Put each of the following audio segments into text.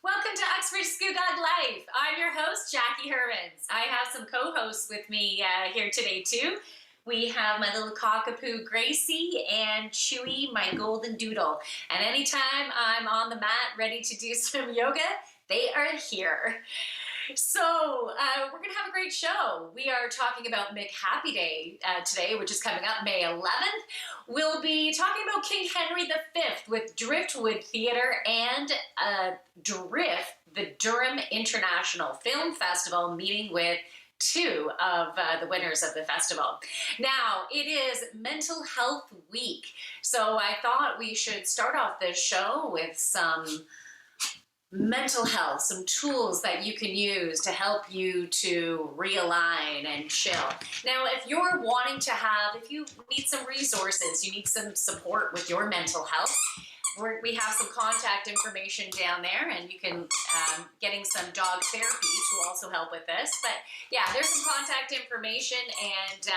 Welcome to Uxbridge Scugog Life. I'm your host, Jackie Hermans. I have some co-hosts with me here today too. We have my little cockapoo Gracie and Chewy, my golden doodle. And anytime I'm on the mat ready to do some yoga, they are here. So we're going to have a great show. We are talking about McHappy Day today, which is coming up May 11th. We'll be talking about King Henry V with Driftwood Theatre and Drift, the Durham International Film Festival, meeting with two of the winners of the festival. Now, it is Mental Health Week, so I thought we should start off this show with some mental health, some tools that you can use to help you to realign and chill. Now, if you're wanting to if you need some resources, you need some support with your mental health, we have some contact information down there, and you can getting some dog therapy to also help with this. But yeah, there's some contact information, and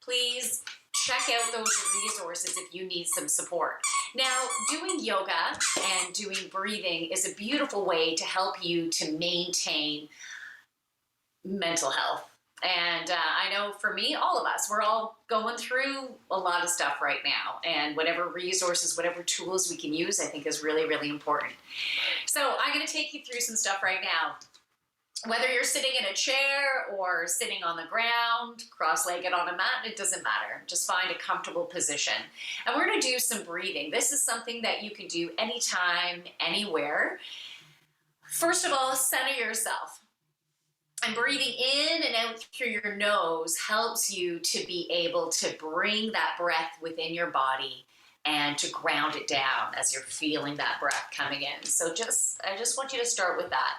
please check out those resources if you need some support. Now, doing yoga and doing breathing is a beautiful way to help you to maintain mental health. And I know for me, all of us, we're all going through a lot of stuff right now. And whatever resources, whatever tools we can use, I think is really, really important. So I'm going to take you through some stuff right now. Whether you're sitting in a chair or sitting on the ground, cross-legged on a mat, it doesn't matter. Just find a comfortable position. And we're going to do some breathing. This is something that you can do anytime, anywhere. First of all, center yourself. And breathing in and out through your nose helps you to be able to bring that breath within your body and to ground it down as you're feeling that breath coming in. So I just want you to start with that.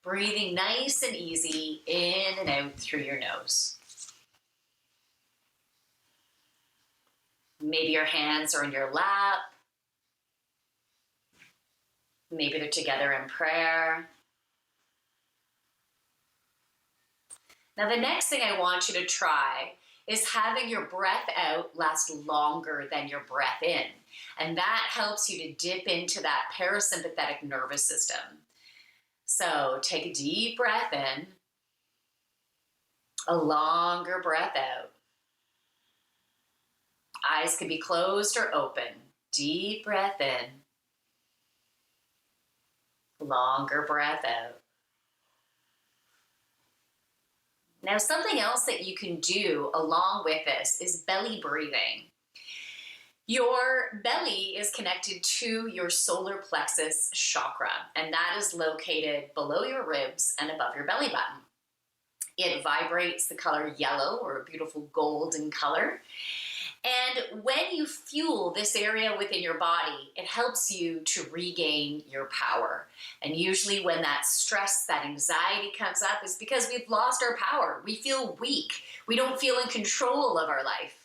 Breathing nice and easy in and out through your nose. Maybe your hands are in your lap. Maybe they're together in prayer. Now, the next thing I want you to try is having your breath out last longer than your breath in. And that helps you to dip into that parasympathetic nervous system. So take a deep breath in, a longer breath out. Eyes can be closed or open. Deep breath in, longer breath out. Now, something else that you can do along with this is belly breathing. Your belly is connected to your solar plexus chakra, and that is located below your ribs and above your belly button. It vibrates the color yellow, or a beautiful golden color. And when you fuel this area within your body, it helps you to regain your power. And usually when that stress, that anxiety comes up, is because we've lost our power. We feel weak. We don't feel in control of our life.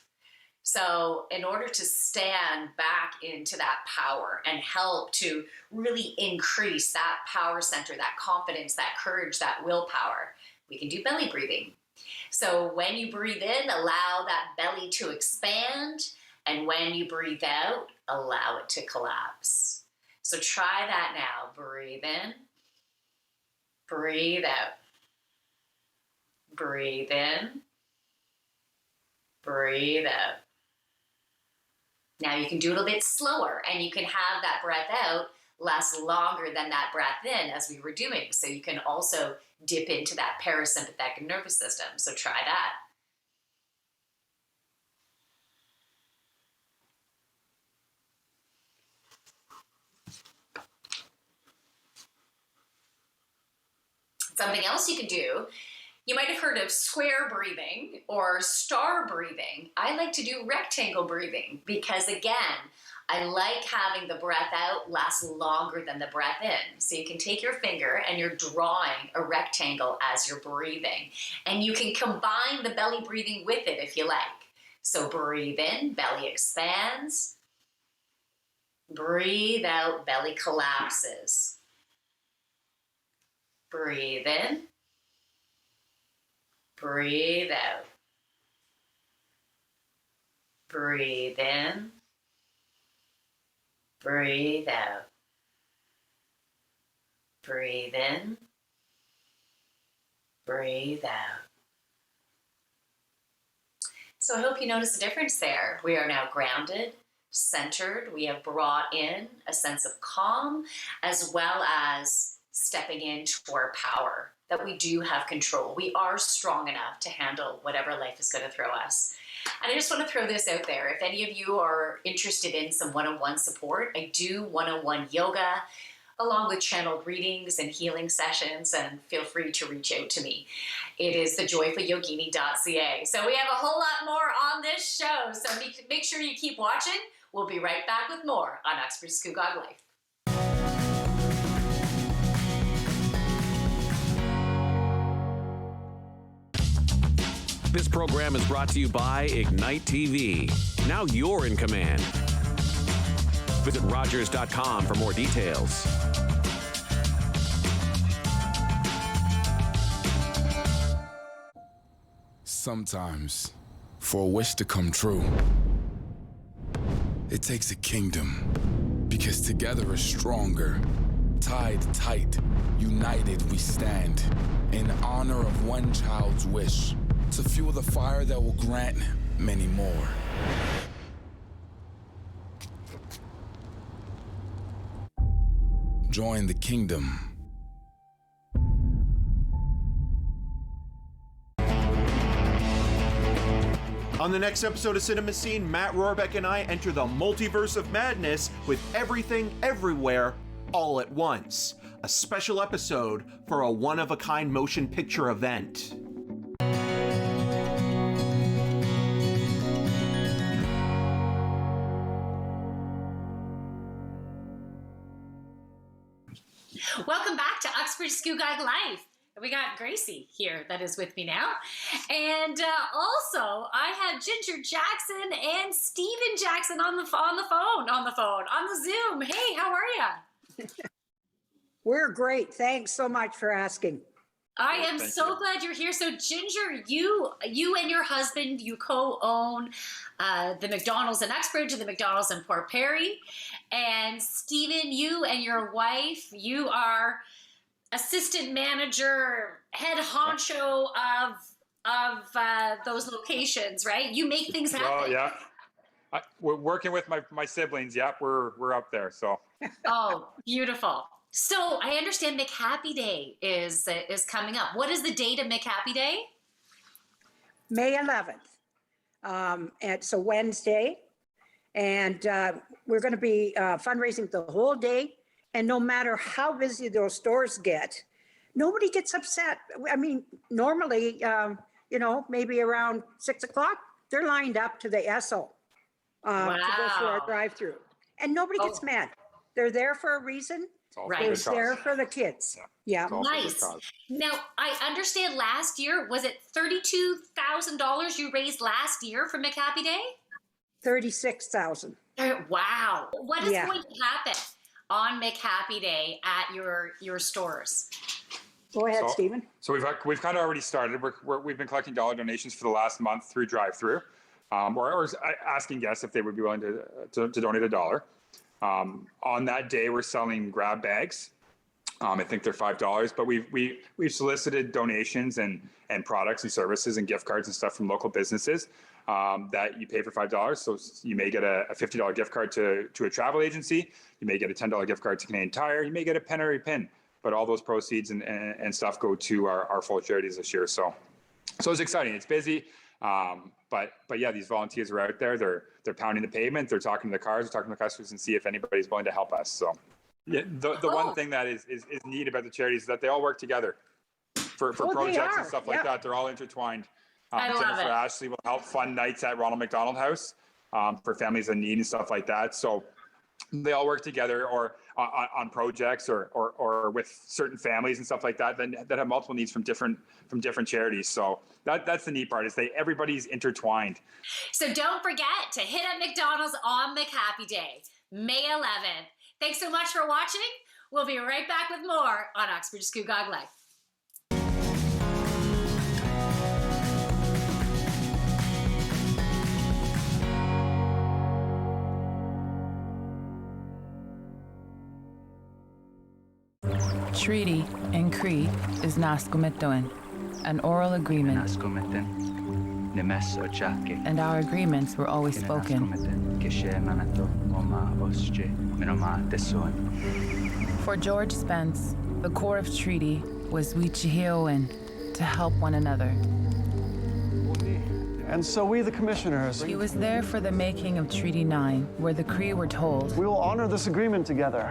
So in order to stand back into that power and help to really increase that power center, that confidence, that courage, that willpower, we can do belly breathing. So when you breathe in, allow that belly to expand. And when you breathe out, allow it to collapse. So try that now. Breathe in, breathe out. Breathe in, breathe out. Now you can do it a little bit slower, and you can have that breath out last longer than that breath in, as we were doing. So you can also dip into that parasympathetic nervous system. So try that. Something else you can do, you might have heard of square breathing or star breathing. I like to do rectangle breathing because, again, I like having the breath out last longer than the breath in. So you can take your finger and you're drawing a rectangle as you're breathing. And you can combine the belly breathing with it if you like. So breathe in, belly expands. Breathe out, belly collapses. Breathe in. Breathe out. Breathe in. Breathe out. Breathe in. Breathe out. So I hope you notice the difference there. We are now grounded, centered. We have brought in a sense of calm, as well as stepping into our power, that we do have control. We are strong enough to handle whatever life is going to throw us. And I just want to throw this out there. If any of you are interested in some one-on-one support, I do one-on-one yoga, along with channeled readings and healing sessions, and feel free to reach out to me. It is thejoyfulyogini.ca. So we have a whole lot more on this show, so make sure you keep watching. We'll be right back with more on Uxbridge Scugog Life. This program is brought to you by Ignite TV. Now you're in command. Visit Rogers.com for more details. Sometimes, for a wish to come true, it takes a kingdom, because together is stronger. Tied tight, united we stand, in honor of one child's wish, to fuel the fire that will grant many more. Join the kingdom. On the next episode of Cinema Scene, Matt Rohrbeck and I enter the multiverse of madness with everything, everywhere, all at once. A special episode for a one-of-a-kind motion picture event. Welcome back to Uxbridge Scugog Life. We got Gracie here that is with me now. And also, I have Ginger Jackson and Steven Jackson on the Zoom. Hey, how are you? We're great. Thanks so much for asking. I am so glad you're here. So Ginger, you and your husband, you co-own the McDonald's in Uxbridge and the McDonald's in Port Perry. And Steven, you and your wife, you are assistant manager, head honcho of those locations, right? You make things happen. Well, yeah. We're working with my siblings. Yep, we're up there. So. Oh, beautiful. So I understand McHappy Day is coming up. What is the date of McHappy Day? May 11th. It's a Wednesday. And we're going to be fundraising the whole day. And no matter how busy those stores get, nobody gets upset. I mean, normally, maybe around 6 o'clock, they're lined up to the Esso to go through our drive-through. And nobody gets mad. They're there for a reason. They're there for the kids. Yeah. Nice. Now, I understand last year, was it $32,000 you raised last year for McHappy Day? 36,000. Wow. What is going to happen on McHappy Day at your stores? Go ahead, Stephen. So we've kind of already started. We've been collecting dollar donations for the last month through drive-through, or asking guests if they would be willing to donate $1. On that day, we're selling grab bags. I think they're $5, but we've solicited donations and products and services and gift cards and stuff from local businesses that you pay for $5. So you may get a $50 gift card to a travel agency. You may get a $10 gift card to Canadian Tire. You may get a pen or a pin. But all those proceeds and stuff go to our full charities this year. So it's exciting. It's busy. But yeah, these volunteers are out there. They're pounding the pavement. They're talking to the cars. They're talking to the customers and see if anybody's willing to help us. So yeah, the one thing that is neat about the charities is that they all work together for projects and stuff like that. They're all intertwined. I love Jennifer it. Ashley will help fund nights at Ronald McDonald House for families in need and stuff like that. So they all work together or on projects or with certain families and stuff like that that have multiple needs from different charities. So that's the neat part is everybody's intertwined. So don't forget to hit up McDonald's on McHappy Day, May 11th. Thanks so much for watching. We'll be right back with more on Uxbridge Scugog Life. treaty in Cree is Naskomitoin, an oral agreement. And our agreements were always spoken. For George Spence, the core of treaty was Wichihioin, to help one another. And so we, the commissioners, He was there for the making of Treaty 9, where the Cree were told, we will honor this agreement together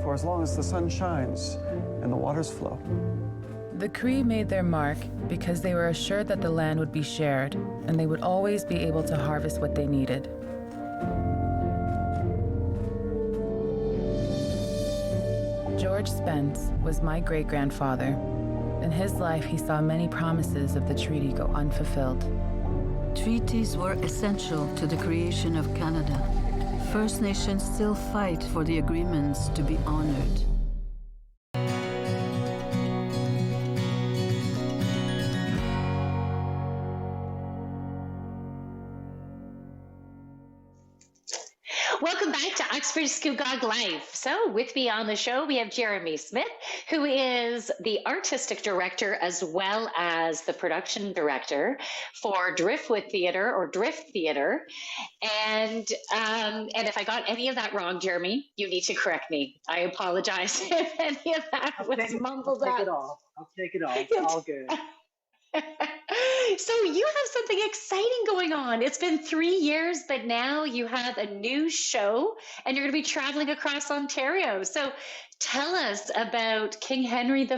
for as long as the sun shines and the waters flow. The Cree made their mark because they were assured that the land would be shared and they would always be able to harvest what they needed. George Spence was my great-grandfather. In his life, he saw many promises of the treaty go unfulfilled. Treaties were essential to the creation of Canada. First Nations still fight for the agreements to be honored. Welcome back to Uxbridge Scugog Life. So with me on the show, we have Jeremy Smith, who is the artistic director as well as the production director for Driftwood Theatre or Drift Theatre. And if I got any of that wrong, Jeremy, you need to correct me. I apologize if any of that was mumbled up. I'll take it all. It's all good. So you have something exciting going on. It's been 3 years, but now you have a new show and you're going to be traveling across Ontario. So tell us about King Henry V.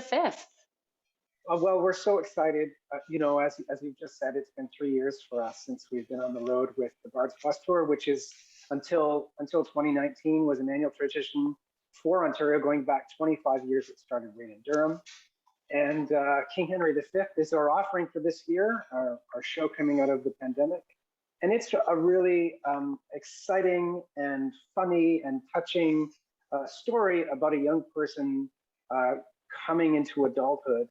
Well, we're so excited. As you've just said, it's been 3 years for us since we've been on the road with the Bard's Bus Tour, which is until 2019 was an annual tradition for Ontario, going back 25 years. It started right in Durham. And King Henry V is our offering for this year, our show coming out of the pandemic. And it's a really exciting and funny and touching story about a young person coming into adulthood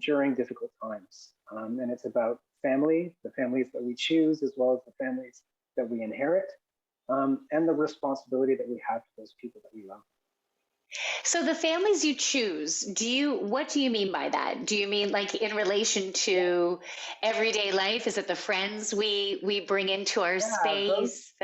during difficult times. And it's about family, the families that we choose, as well as the families that we inherit, and the responsibility that we have to those people that we love. So the families you choose, what do you mean by that? Do you mean like in relation to everyday life? Is it the friends we bring into our space?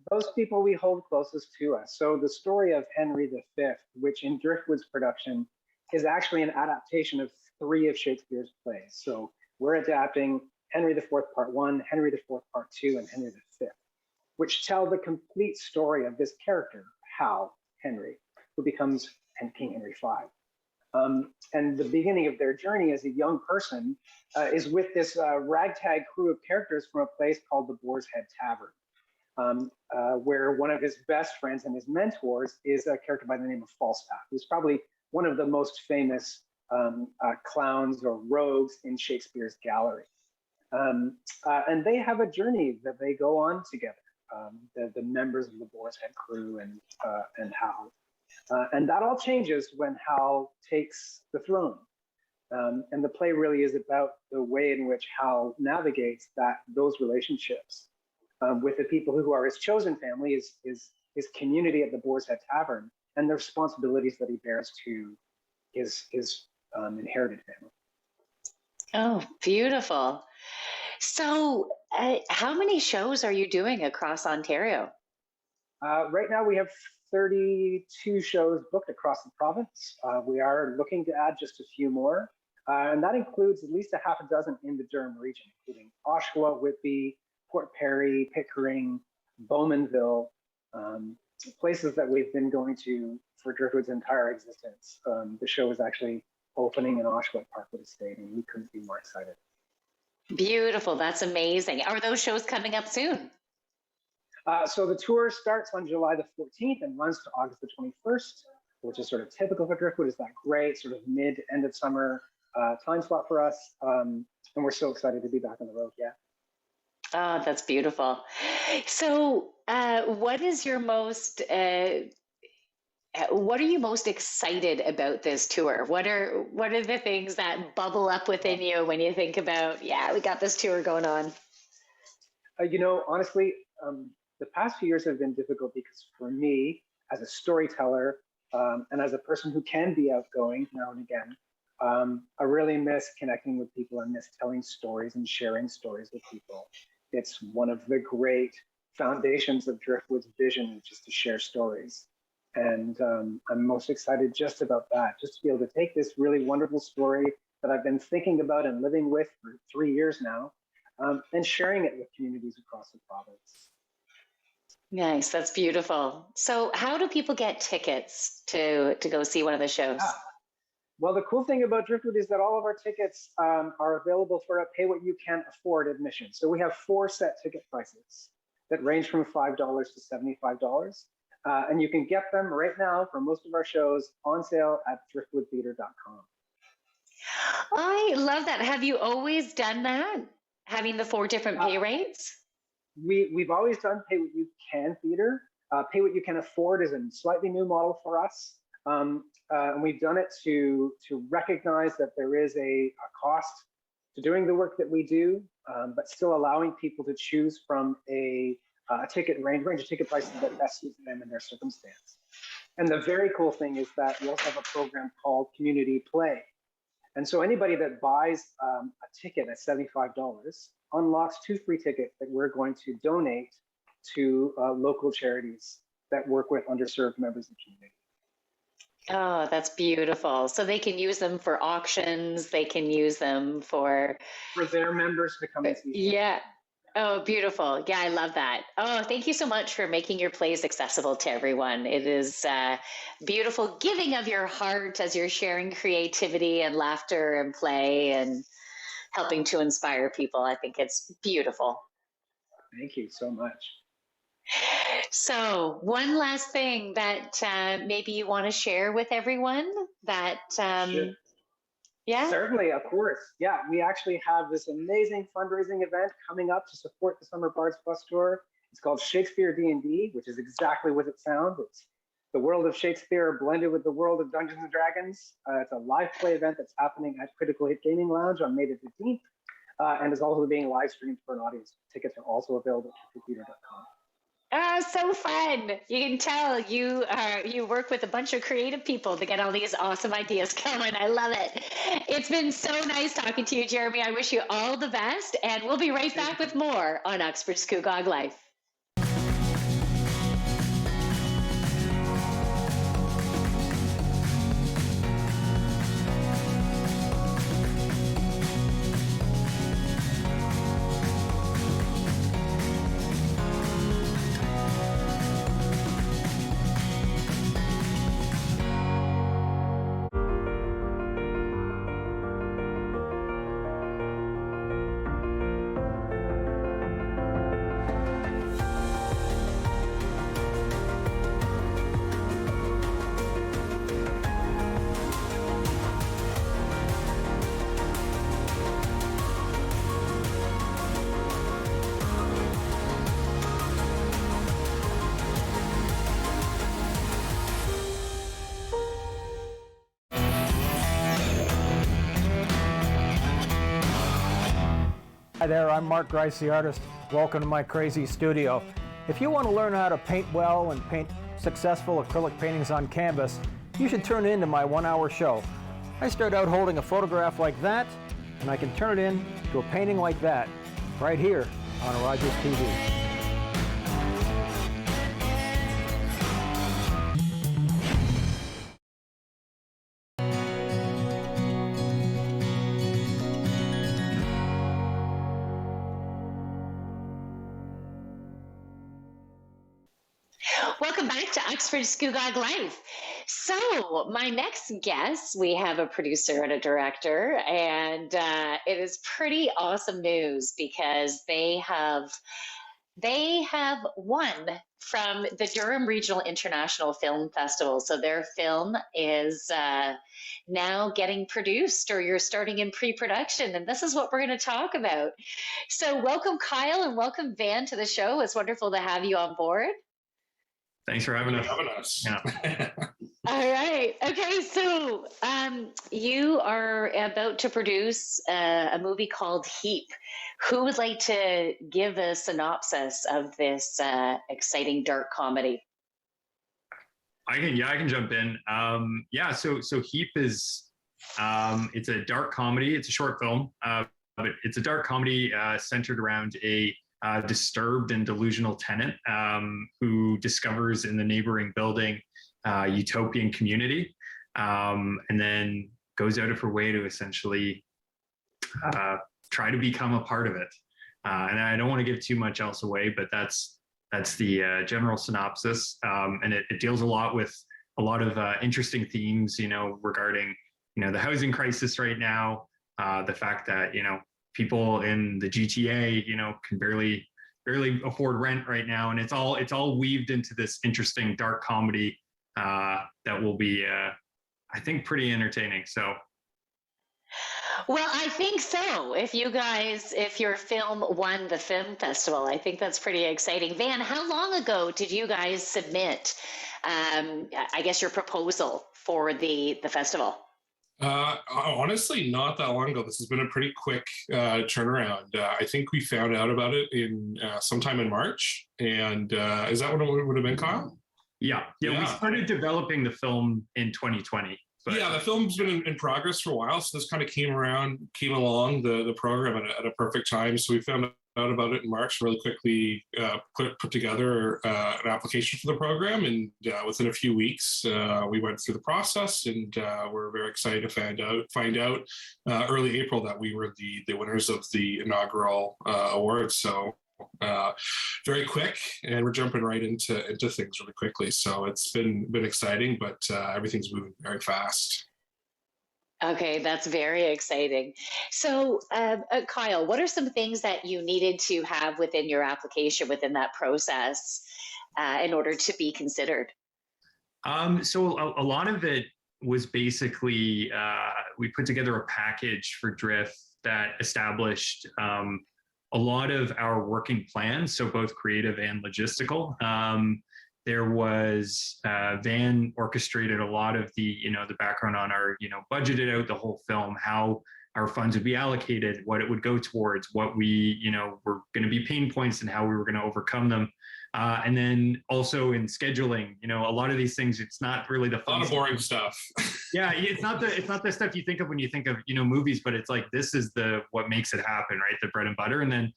Those people we hold closest to us. So the story of Henry V, which in Driftwood's production is actually an adaptation of 3 of Shakespeare's plays. So we're adapting Henry IV Part 1, Henry IV Part 2, and Henry V, which tell the complete story of this character, Hal Henry, who becomes King Henry V. And the beginning of their journey as a young person is with this ragtag crew of characters from a place called the Boar's Head Tavern, where one of his best friends and his mentors is a character by the name of Falstaff, who's probably one of the most famous clowns or rogues in Shakespeare's gallery. And they have a journey that they go on together, the members of the Boar's Head crew and Hal. And that all changes when Hal takes the throne. And the play really is about the way in which Hal navigates those relationships with the people who are his chosen family, his community at the Boar's Head Tavern, and the responsibilities that he bears to his inherited family. Oh, beautiful. So how many shows are you doing across Ontario? Right now we have 32 shows booked across the province. We are looking to add just a few more, and that includes at least a half a dozen in the Durham region, including Oshawa, Whitby, Port Perry, Pickering, Bowmanville, places that we've been going to for Driftwood's entire existence. The show is actually opening in Oshawa at Parkwood Estate, and we couldn't be more excited. Beautiful. That's amazing. Are those shows coming up soon? So the tour starts on July the 14th and runs to August the 21st, which is sort of typical for Driftwood. Is that great sort of mid end of summer time slot for us, and we're so excited to be back on the road. Yeah. Oh, that's beautiful. So, what is your most? What are you most excited about this tour? What are the things that bubble up within you when you think about, yeah, we got this tour going on? Honestly, the past few years have been difficult because for me, as a storyteller, And as a person who can be outgoing now and again, I really miss connecting with people. I miss telling stories and sharing stories with people. It's one of the great foundations of Driftwood's vision, which is to share stories. And I'm most excited just about that, just to be able to take this really wonderful story that I've been thinking about and living with for 3 years now, and sharing it with communities across the province. Nice, that's beautiful. So how do people get tickets to go see one of the shows? Yeah. Well, the cool thing about Driftwood is that all of our tickets are available for a pay what you can afford admission. So we have 4 set ticket prices that range from $5 to $75. And you can get them right now for most of our shows on sale at driftwoodtheater.com. I love that. Have you always done that? Having the 4 different pay rates? We've always done pay what you can theater. Pay what you can afford is a slightly new model for us. And we've done it to recognize that there is a cost to doing the work that we do, but still allowing people to choose from a ticket range of ticket prices that best suits them in their circumstance. And the very cool thing is that we also have a program called Community Play. And so anybody that buys a ticket at $75 unlocks 2 free tickets that we're going to donate to local charities that work with underserved members of the community. Oh, that's beautiful. So they can use them for auctions. They can use them for their members to come and see. Yeah. Oh, beautiful. Yeah, I love that. Oh, thank you so much for making your plays accessible to everyone. It is beautiful giving of your heart as you're sharing creativity and laughter and play and helping to inspire people. I think it's beautiful. Thank you so much. So one last thing that maybe you want to share with everyone that, Sure. Yeah. Certainly, of course. Yeah, we actually have this amazing fundraising event coming up to support the Summer Bards Bus Tour. It's called Shakespeare D&D, which is exactly what it sounds. It's the world of Shakespeare blended with the world of Dungeons and Dragons. It's a live play event that's happening at Critical Hit Gaming Lounge on May the 15th, and is also being live streamed for an audience. Tickets are also available at theater.com. Oh, so fun. You can tell you work with a bunch of creative people to get all these awesome ideas going. I love it. It's been so nice talking to you, Jeremy. I wish you all the best, and we'll be right back with more on Uxbridge Scugog Life. Hi there, I'm Mark Grice, the artist. Welcome to my crazy studio. If you want to learn how to paint well and paint successful acrylic paintings on canvas, you should turn into my 1-hour show. I start out holding a photograph like that, and I can turn it into a painting like that, right here on Rogers TV. Welcome back to Uxbridge Scugog Life. So my next guest, we have a producer and a director, and it is pretty awesome news because they have won from the Durham Regional International Film Festival. So their film is now getting produced, or you're starting in pre-production, and this is what we're going to talk about. So welcome, Kyle, and welcome, Van, to the show. It's wonderful to have you on board. Thanks for having us. Yeah. All right. Okay. So you are about to produce a movie called Heap. Who would like to give a synopsis of this exciting dark comedy? I can jump in. So Heap is it's a dark comedy. It's a short film, but it's a dark comedy centered around a disturbed and delusional tenant who discovers in the neighboring building utopian community, and then goes out of her way to essentially try to become a part of it. And I don't want to give too much else away, but that's the general synopsis. And it deals a lot with a lot of interesting themes, regarding, the housing crisis right now, the fact that, people in the GTA, can barely afford rent right now. And it's all weaved into this interesting dark comedy that will be, I think, pretty entertaining. So. Well, I think so. If your film won the film festival, I think that's pretty exciting. Van, how long ago did you guys submit, I guess, your proposal for the festival? Honestly, not that long ago. This has been a pretty quick turnaround. I think we found out about it in sometime in March. And is that what it would have been, Kyle? Yeah. We started developing the film in 2020. Yeah, the film's been in progress for a while, so this kind of came along the program at a perfect time. So we found out about it in March, really quickly put together an application for the program, and within a few weeks, we went through the process, and we're very excited to find out early April that we were the winners of the inaugural awards. So very quick, and we're jumping right into things really quickly. So it's been exciting, but everything's moving very fast. Okay, that's very exciting. So, Kyle, what are some things that you needed to have within your application, within that process, in order to be considered? So a lot of it was basically we put together a package for Drift that established a lot of our working plans, so both creative and logistical. There was Van orchestrated a lot of the background on our, budgeted out the whole film, how our funds would be allocated, what it would go towards, what we, were going to be pain points and how we were going to overcome them. And then also in scheduling, a lot of these things, it's not really the fun. A lot of boring stuff. Yeah, it's not the stuff you think of when you think of, movies, but it's like, this is what makes it happen, right? The bread and butter. And then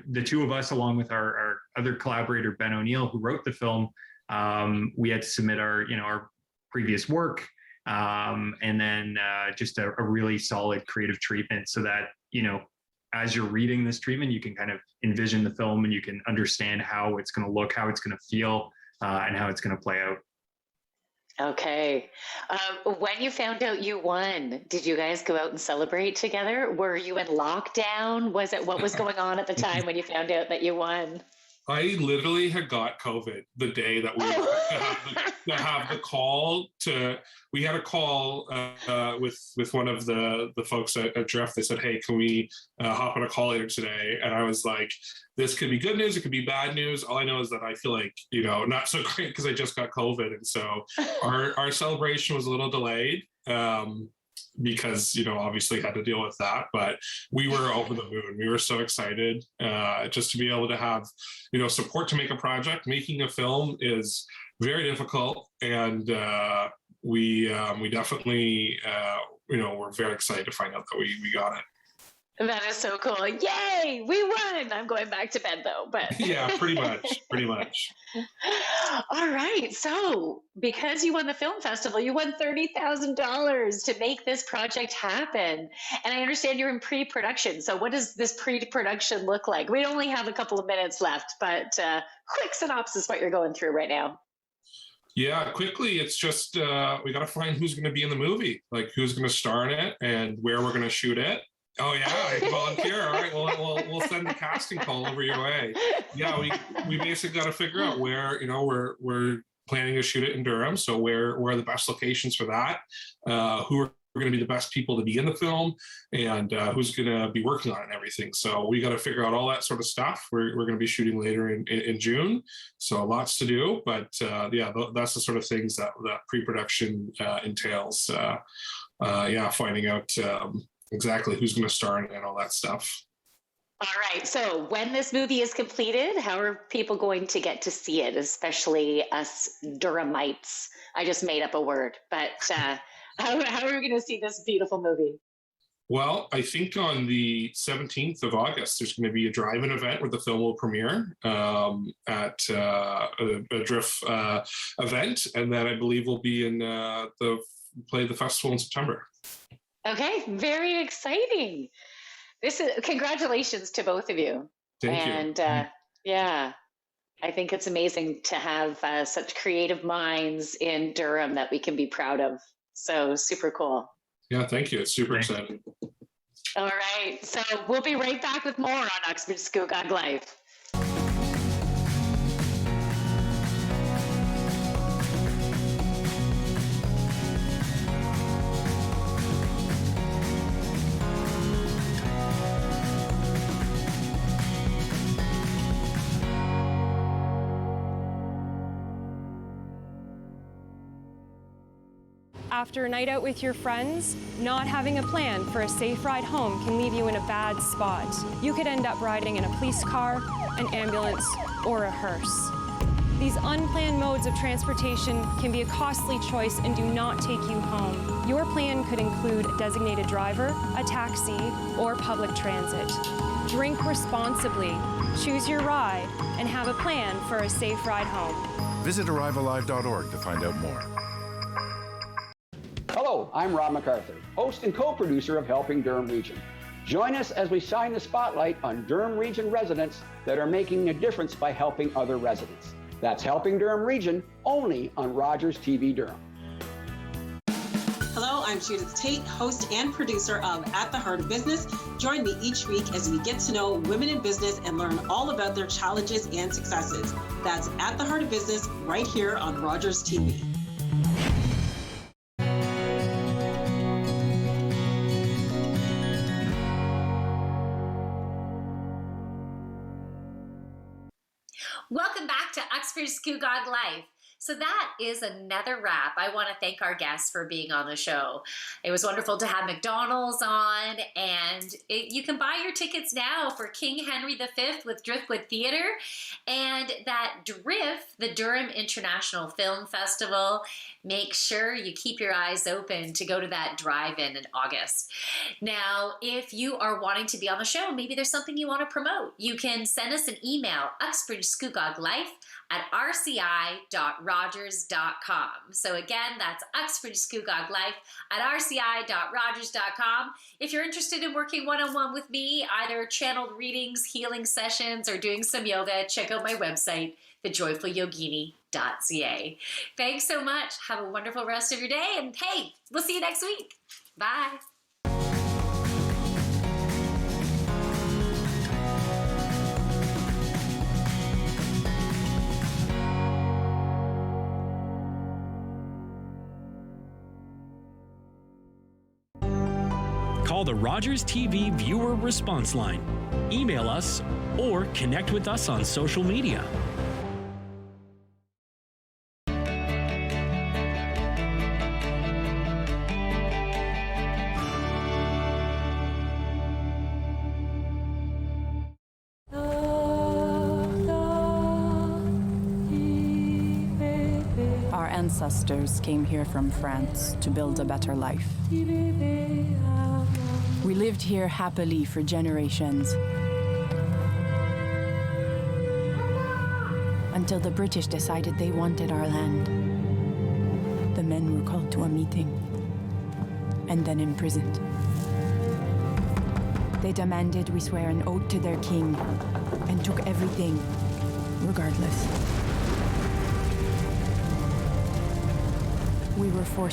the two of us, along with our other collaborator, Ben O'Neill, who wrote the film, we had to submit our previous work, and then just a really solid creative treatment so that, as you're reading this treatment, you can kind of envision the film and you can understand how it's going to look, how it's going to feel, and how it's going to play out. Okay. When you found out you won, did you guys go out and celebrate together? Were you in lockdown? What was going on at the time when you found out that you won? I literally had got COVID the day that we were to have the call we had a call with one of the folks at Drift. They said, hey, can we hop on a call later today? And I was like, this could be good news. It could be bad news. All I know is that I feel like, not so great because I just got COVID. And so our celebration was a little delayed. Because, obviously had to deal with that, but we were over the moon. We were so excited just to be able to have, support to make a project. Making a film is very difficult. And we definitely, we're very excited to find out that we got it. That is so cool. Yay, we won. I'm going back to bed though, but yeah, pretty much. All right. So because you won the film festival, you won $30,000 to make this project happen. And I understand you're in pre-production. So what does this pre-production look like? We only have a couple of minutes left, but quick synopsis what you're going through right now. Yeah, quickly, it's just we got to find who's going to be in the movie, like who's going to star in it and where we're going to shoot it. Oh yeah, I volunteer. All right, we'll send the casting call over your way. Yeah, we basically got to figure out where we're planning to shoot it in Durham. So where are the best locations for that? Who are going to be the best people to be in the film, and who's going to be working on it and everything. So we got to figure out all that sort of stuff. We're going to be shooting later in June, so lots to do. But yeah, that's the sort of things that pre-production entails. Finding out. Exactly who's going to star and all that stuff. All right. So when this movie is completed, how are people going to get to see it, especially us Durhamites? I just made up a word, but how are we going to see this beautiful movie? Well, I think on the 17th of August, there's going to be a drive-in event where the film will premiere at a Drift event. And then I believe we'll be in the festival in September. Okay. Very exciting. Congratulations to both of you. Thank you. And yeah, I think it's amazing to have such creative minds in Durham that we can be proud of. So super cool. Yeah, thank you. It's super exciting. All right. So we'll be right back with more on Uxbridge Scugog Life. After a night out with your friends, not having a plan for a safe ride home can leave you in a bad spot. You could end up riding in a police car, an ambulance, or a hearse. These unplanned modes of transportation can be a costly choice and do not take you home. Your plan could include a designated driver, a taxi, or public transit. Drink responsibly, choose your ride, and have a plan for a safe ride home. Visit arrivealive.org to find out more. Hello, I'm Rob MacArthur, host and co-producer of Helping Durham Region. Join us as we shine the spotlight on Durham Region residents that are making a difference by helping other residents. That's Helping Durham Region, only on Rogers TV Durham. Hello, I'm Judith Tate, host and producer of At the Heart of Business. Join me each week as we get to know women in business and learn all about their challenges and successes. That's At the Heart of Business, right here on Rogers TV. Welcome back to Uxbridge Scugog Life. So that is another wrap. I want to thank our guests for being on the show. It was wonderful to have McDonald's on, and you can buy your tickets now for King Henry V with Driftwood Theatre and that DRIFT, the Durham International Film Festival. Make sure you keep your eyes open to go to that drive-in August. Now, if you are wanting to be on the show, maybe there's something you want to promote, you can send us an email, uxbridgescugoglife@rci.rogers.com. So again, that's uxbridgescugoglife@rci.rogers.com. If you're interested in working one-on-one with me, either channeled readings, healing sessions, or doing some yoga, check out my website, thejoyfulyogini.ca. Thanks so much. Have a wonderful rest of your day. And hey, we'll see you next week. Bye. Call the Rogers TV viewer response line, email us, or connect with us on social media. Our ancestors came here from France to build a better life. We lived here happily for generations. Until the British decided they wanted our land. The men were called to a meeting and then imprisoned. They demanded we swear an oath to their king and took everything, regardless. We were forced